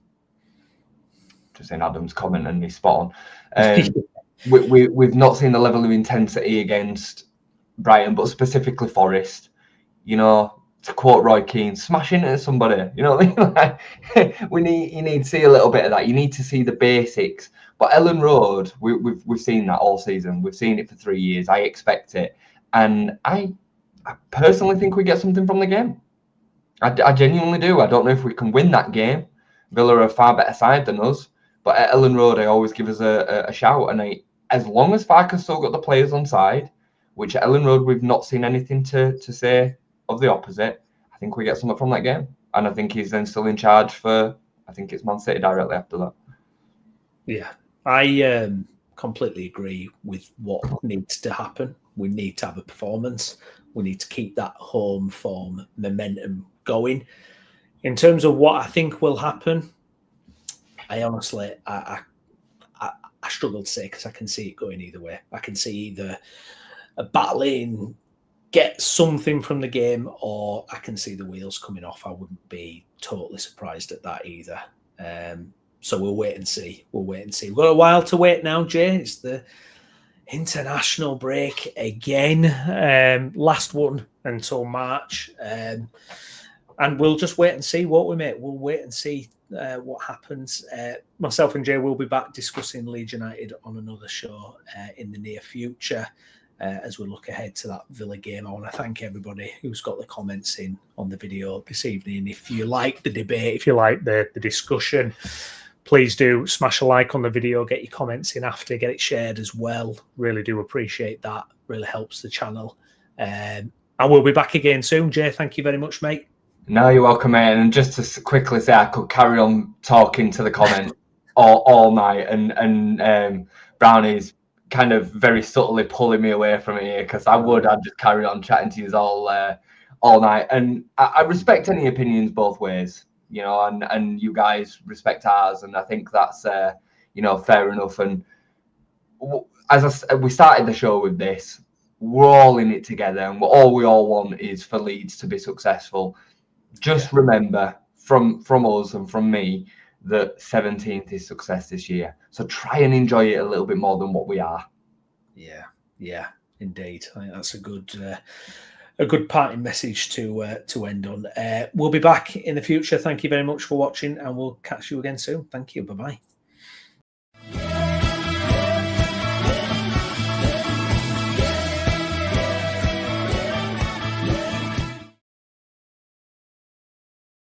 in Adam's comment, and he's spot on. We've not seen the level of intensity against Brighton, but specifically Forest. You know, to quote Roy Keane, smash into somebody. You know what I mean? You need to see a little bit of that. You need to see the basics. But Ellen Road, we've seen that all season. We've seen it for 3 years. I expect it, and I personally think we get something from the game. I genuinely do. I don't know if we can win that game. Villa are a far better side than us, but at Ellen Road, I always give us a shout. And as long as Farke's still got the players on side, which at Ellen Road we've not seen anything to say of the opposite, I think we get something from that game. And I think he's then still in charge for, I think it's Man City directly after that. Yeah, I completely agree with what needs to happen. We need to have a performance. We need to keep that home form momentum going. In terms of what I think will happen, I honestly, I struggle to say because I can see it going either way. I can see either a battling, get something from the game, or I can see the wheels coming off. I wouldn't be totally surprised at that either. So we'll wait and see. We've got a while to wait now, Jay. It's the international break again. Last one until March. And we'll just wait and see what we make. We'll wait and see what happens. Myself and Jay will be back discussing Leeds United on another show in the near future. As we look ahead to that Villa game. I want to thank everybody who's got the comments in on the video this evening. If you like the debate, if you like the discussion, please do smash a like on the video, get your comments in after, get it shared as well. Really do appreciate that. Really helps the channel. And we'll be back again soon. Jay, thank you very much, mate. No, you're welcome, mate. And just to quickly say, I could carry on talking to the comments all night, and Browney's kind of very subtly pulling me away from it here, because I'd just carry on chatting to you all night. And I respect any opinions both ways, you know, and you guys respect ours, and I think that's you know, fair enough. And we started the show with this, we're all in it together, and all we all want is for Leeds to be successful. Just remember from us and from me that 17th is success this year. So try and enjoy it a little bit more than what we are. Yeah, indeed. I think that's a good parting message to end on. We'll be back in the future. Thank you very much for watching, and we'll catch you again soon. Thank you. Bye-bye.